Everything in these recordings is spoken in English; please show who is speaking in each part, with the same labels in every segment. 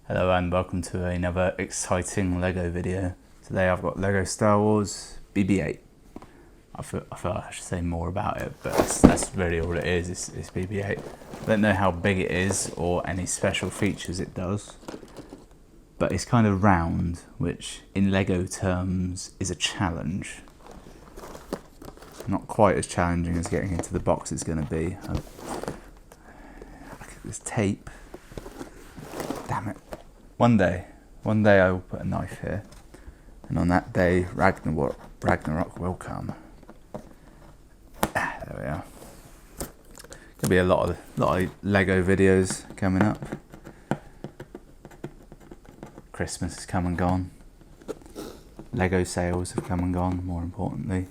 Speaker 1: Hello and welcome to another exciting LEGO video. Today I've got LEGO Star Wars BB-8. I feel I should say more about it, but that's really all it is. It's BB-8. I don't know how big it is or any special features it does, but it's kind of round, which in LEGO terms is a challenge. Not quite as challenging as getting into the box is going to be. Look at this tape. Damn it. One day I will put a knife here, and on that day Ragnarok will come. There we are. There'll be a lot of LEGO videos coming up. Christmas has come and gone. LEGO sales have come and gone, more importantly.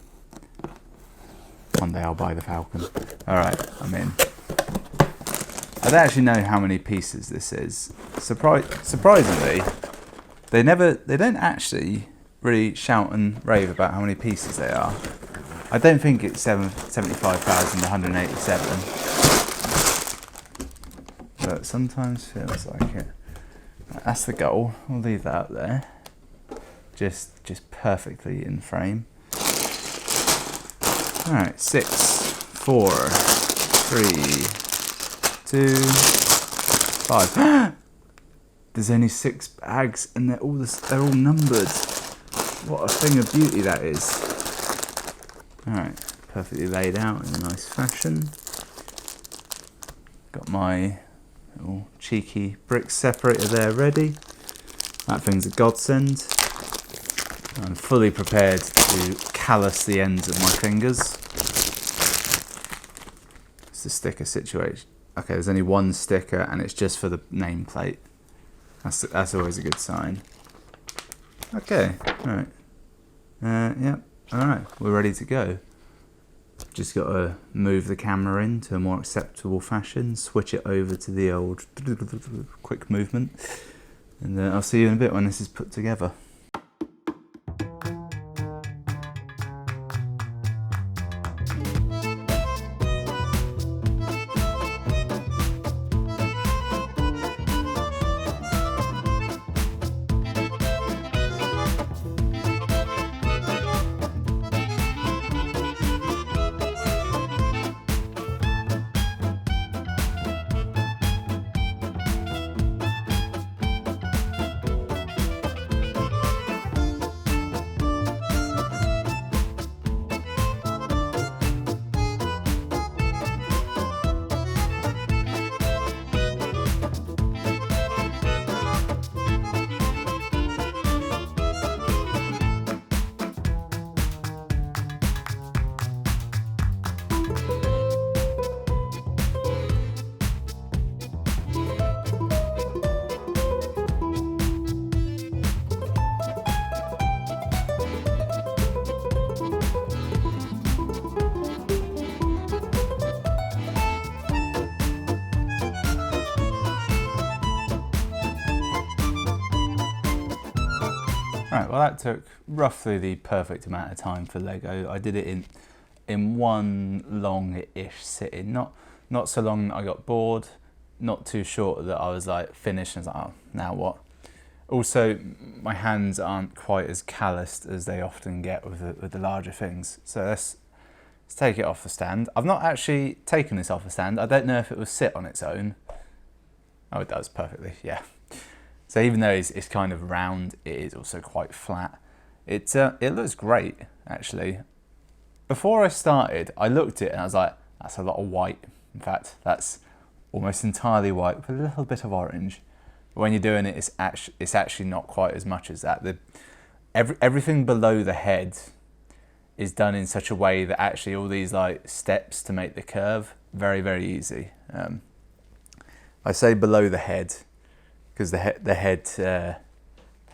Speaker 1: One day I'll buy the Falcon. Alright, I'm in. I don't actually know how many pieces this is. Surprisingly, they don't actually really shout and rave about how many pieces they are. I don't think it's 75,187, but sometimes feels like it. That's the goal. We'll leave that up there, just perfectly in frame. All right, 6, 4, 3. 2, 5. There's only 6 bags, and they're all numbered. What a thing of beauty that is! All right, perfectly laid out in a nice fashion. Got my little cheeky brick separator there ready. That thing's a godsend. I'm fully prepared to callus the ends of my fingers. It's the sticker situation. Okay, there's only one sticker and it's just for the nameplate. That's always a good sign. Okay, alright. Yep, alright, we're ready to go. Just got to move the camera into a more acceptable fashion, switch it over to the old quick movement, and I'll see you in a bit when this is put together. Right, well that took roughly the perfect amount of time for LEGO. I did it in one long-ish sitting, not so long that I got bored, not too short that I was like finished and was like, oh, now what? Also, my hands aren't quite as calloused as they often get with the larger things. So let's take it off the stand. I've not actually taken this off the stand. I don't know if it will sit on its own. Oh, it does perfectly, yeah. So even though it's kind of round, it is also quite flat. It looks great, actually. Before I started, I looked at it and I was like, that's a lot of white. In fact, that's almost entirely white with a little bit of orange. But when you're doing it, it's actually not quite as much as that. Everything below the head is done in such a way that actually all these like steps to make the curve, very, very easy. I say below the head, because the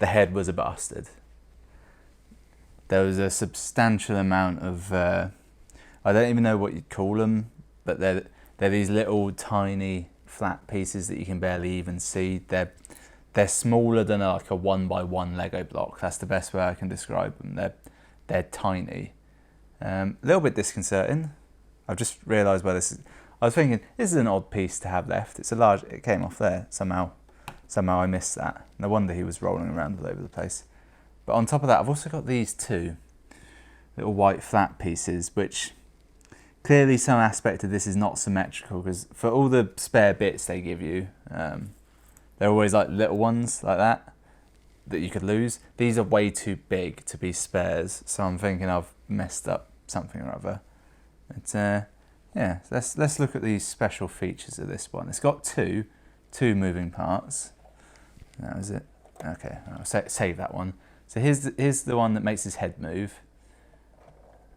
Speaker 1: head was a bastard. There was a substantial amount of I don't even know what you'd call them, but they're these little tiny flat pieces that you can barely even see. They're smaller than like a 1x1 Lego block. That's the best way I can describe them. They're tiny. A little bit disconcerting. I've just realised where this is. I was thinking, this is an odd piece to have left. It's a large, it came off there somehow Somehow I missed that. No wonder he was rolling around all over the place. But on top of that, I've also got these two little white flat pieces, which clearly some aspect of this is not symmetrical, because for all the spare bits they give you, they're always like little ones like that you could lose. These are way too big to be spares, so I'm thinking I've messed up something or other. But yeah, let's look at these special features of this one. It's got two moving parts. That was it. Okay, I'll save that one. So here's the one that makes his head move.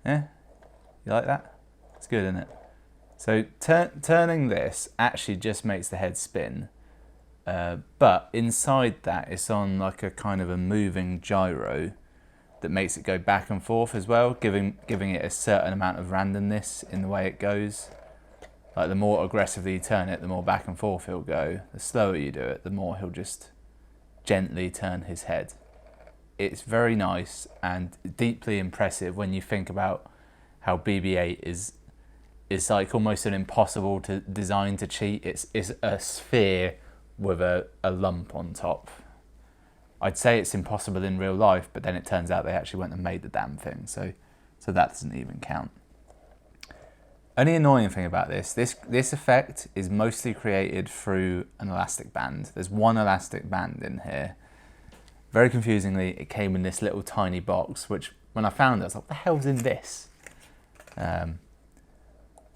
Speaker 1: Yeah, you like that? It's good, isn't it? So turning this actually just makes the head spin, but inside that it's on like a kind of a moving gyro that makes it go back and forth as well, giving it a certain amount of randomness in the way it goes. Like the more aggressively you turn it, the more back and forth he'll go. The slower you do it, the more he'll just gently turn his head. It's very nice and deeply impressive when you think about how BB-8 is like almost an impossible to design to cheat. It's a sphere with a lump on top. I'd say it's impossible in real life, but then it turns out they actually went and made the damn thing, so that doesn't even count. Only annoying thing about this effect is mostly created through an elastic band. There's one elastic band in here. Very confusingly, it came in this little tiny box, which when I found it, I was like, what the hell's in this?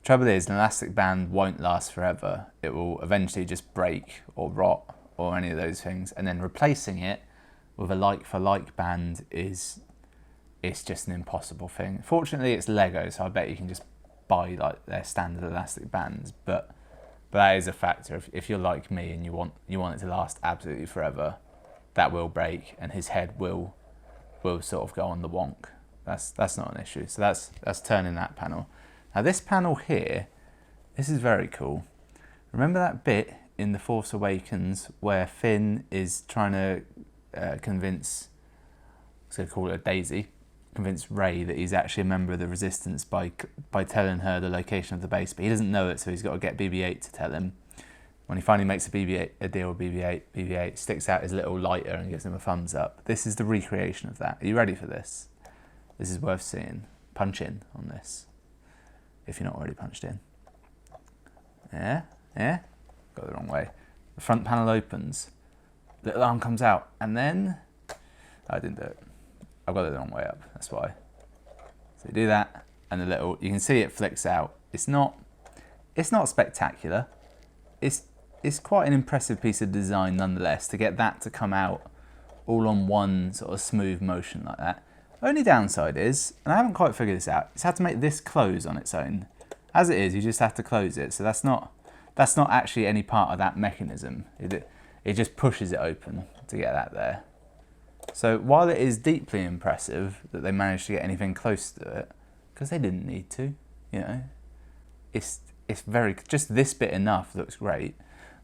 Speaker 1: Trouble is, an elastic band won't last forever. It will eventually just break or rot or any of those things, and then replacing it with a like-for-like band it's just an impossible thing. Fortunately, it's Lego, so I bet you can just buy like their standard elastic bands, but that is a factor. If you're like me and you want it to last absolutely forever, that will break and his head will sort of go on the wonk. That's not an issue. So that's turning that panel. Now this panel here, this is very cool. Remember that bit in The Force Awakens where Finn is trying to convince, I'm going to call it a Daisy, convince Rey that he's actually a member of the Resistance by telling her the location of the base, but he doesn't know it, so he's got to get BB-8 to tell him. When he finally makes a deal with BB-8, BB-8 sticks out his little lighter and gives him a thumbs up. This is the recreation of that. Are you ready for this? This is worth seeing. Punch in on this, if you're not already punched in. Yeah? Got it the wrong way. The front panel opens, little arm comes out, and then, I didn't do it. I've got it the wrong way up, that's why. So you do that, and you can see it flicks out. It's not spectacular. It's quite an impressive piece of design nonetheless, to get that to come out all on one sort of smooth motion like that. Only downside is, and I haven't quite figured this out, it's had to make this close on its own. As it is, you just have to close it, so that's not actually any part of that mechanism. It just pushes it open to get that there. So while it is deeply impressive that they managed to get anything close to it, because they didn't need to, you know, it's very, just this bit enough looks great,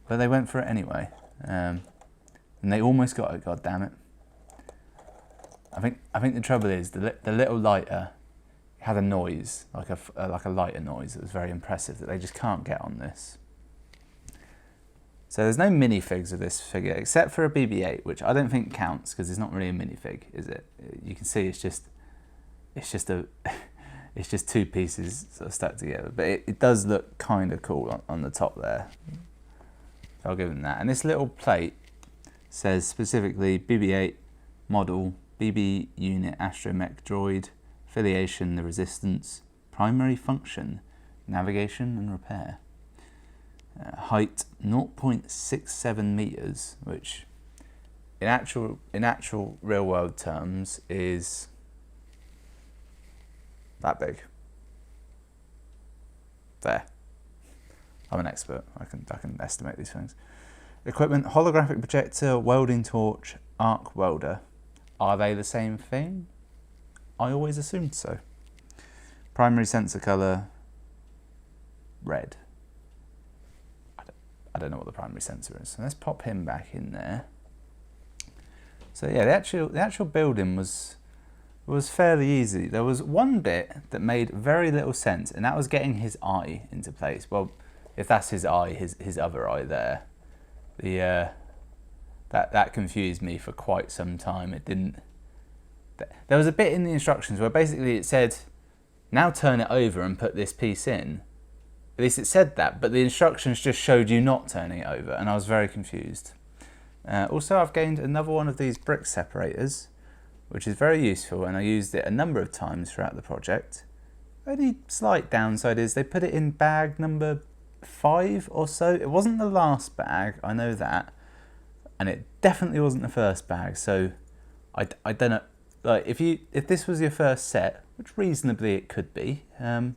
Speaker 1: but they went for it anyway, and they almost got it. God damn it! I think the trouble is the little lighter had a noise, like a lighter noise that was very impressive that they just can't get on this. So there's no minifigs of this figure except for a BB-8, which I don't think counts because it's not really a minifig, is it? You can see it's just two pieces sort of stuck together, but it does look kind of cool on the top there. So I'll give them that. And this little plate says specifically BB-8 model, BB unit astromech droid, affiliation the Resistance, primary function, navigation and repair. Height 0.67 meters, which in actual real world terms is that big. There. I'm an expert. I can estimate these things. Equipment: holographic projector, welding torch, arc welder. Are they the same thing? I always assumed so. Primary sensor color red. I don't know what the primary sensor is. So let's pop him back in there. So yeah, the actual building was fairly easy. There was one bit that made very little sense, and that was getting his eye into place. Well, if that's his eye, his other eye there. that confused me for quite some time. It didn't. There was a bit in the instructions where basically it said, now turn it over and put this piece in. At least it said that, but the instructions just showed you not turning it over, and I was very confused. Also, I've gained another one of these brick separators, which is very useful, and I used it a number of times throughout the project. Only slight downside is they put it in bag number 5 or so. It wasn't the last bag, I know that, and it definitely wasn't the first bag, so I don't know. Like, if this was your first set, which reasonably it could be, and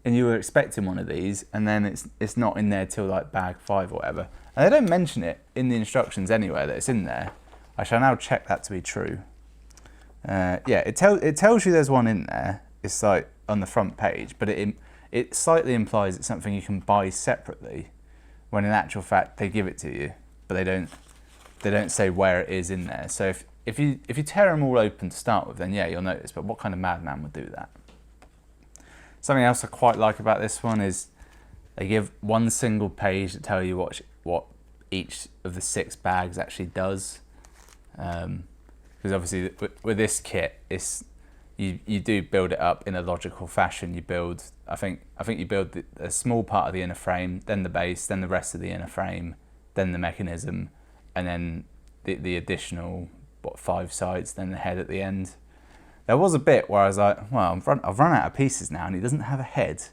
Speaker 1: you were expecting one of these, and then it's not in there till like bag 5 or whatever, and they don't mention it in the instructions anywhere that it's in there. I shall now check that to be true. Yeah, it tells you there's one in there. It's like on the front page, but it slightly implies it's something you can buy separately, when in actual fact they give it to you, but they don't say where it is in there. So if you tear them all open to start with, then yeah, you'll notice. But what kind of madman would do that? Something else I quite like about this one is they give one single page to tell you what each of the 6 bags actually does. Because obviously with this kit, you do build it up in a logical fashion. You build, I think you build a small part of the inner frame, then the base, then the rest of the inner frame, then the mechanism, and then the additional 5 sides, then the head at the end. There was a bit where I was like, well, I've run out of pieces now, and he doesn't have a head.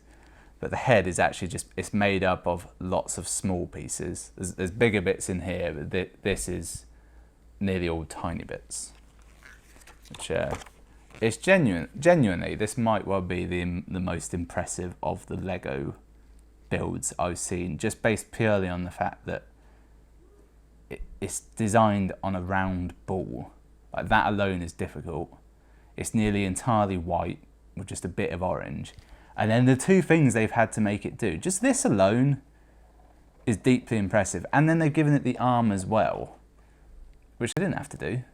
Speaker 1: But the head is actually it's made up of lots of small pieces. There's bigger bits in here, but this is nearly all tiny bits. Which it's genuinely, this might well be the most impressive of the Lego builds I've seen, just based purely on the fact that it's designed on a round ball. Like, that alone is difficult. It's nearly entirely white with just a bit of orange. And then the 2 things they've had to make it do, just this alone is deeply impressive. And then they've given it the arm as well, which they didn't have to do.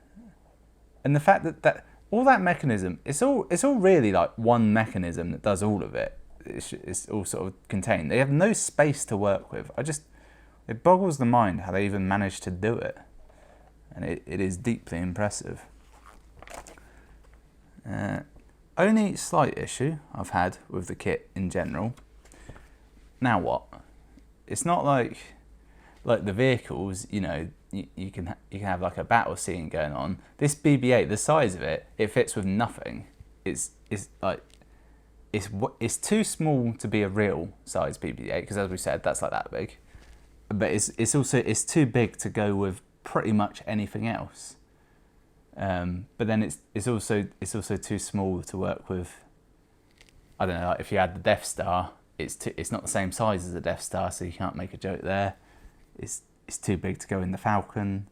Speaker 1: And the fact that all that mechanism, it's all really like one mechanism that does all of it. It's all sort of contained. They have no space to work with. It boggles the mind how they even managed to do it. And it is deeply impressive. Only slight issue I've had with the kit in general. Now what? It's not like the vehicles, you know, you can have like a battle scene going on. This BB-8, the size of it fits with nothing. It's too small to be a real size BB-8, because as we said, that's like that big. But it's also too big to go with pretty much anything else. But then it's also too small to work with. I don't know, like if you had the Death Star, it's not the same size as the Death Star, so you can't make a joke there. It's too big to go in the Falcon.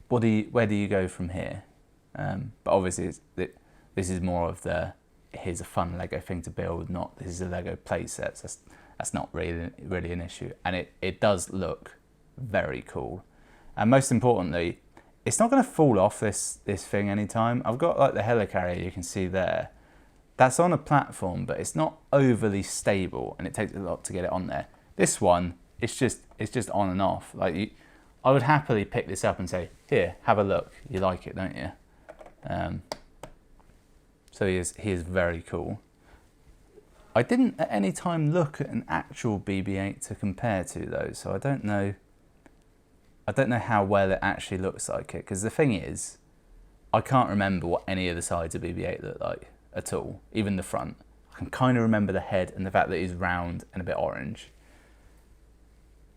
Speaker 1: Where do you go from here? But obviously this is more of the here's a fun Lego thing to build, not this is a Lego playset. So that's not really an issue, and it does look very cool. And most importantly, it's not going to fall off this thing anytime. I've got like the helicarrier you can see there. That's on a platform, but it's not overly stable, and it takes a lot to get it on there. This one, it's just on and off. Like I would happily pick this up and say, here, have a look. You like it, don't you? So he is very cool. I didn't at any time look at an actual BB-8 to compare to though, so I don't know how well it actually looks like it, because the thing is, I can't remember what any of the sides of BB-8 look like at all, even the front. I can kind of remember the head and the fact that it's round and a bit orange.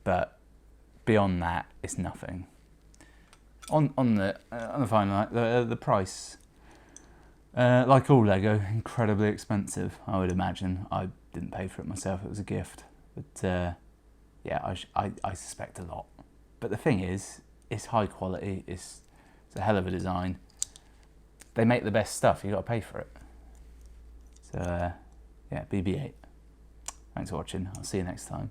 Speaker 1: But beyond that, it's nothing. On the final night, the price, like all Lego, incredibly expensive, I would imagine. I didn't pay for it myself, it was a gift. But yeah, I suspect a lot. But the thing is, it's high quality, it's a hell of a design. They make the best stuff, you got to pay for it. So yeah, BB-8. Thanks for watching, I'll see you next time.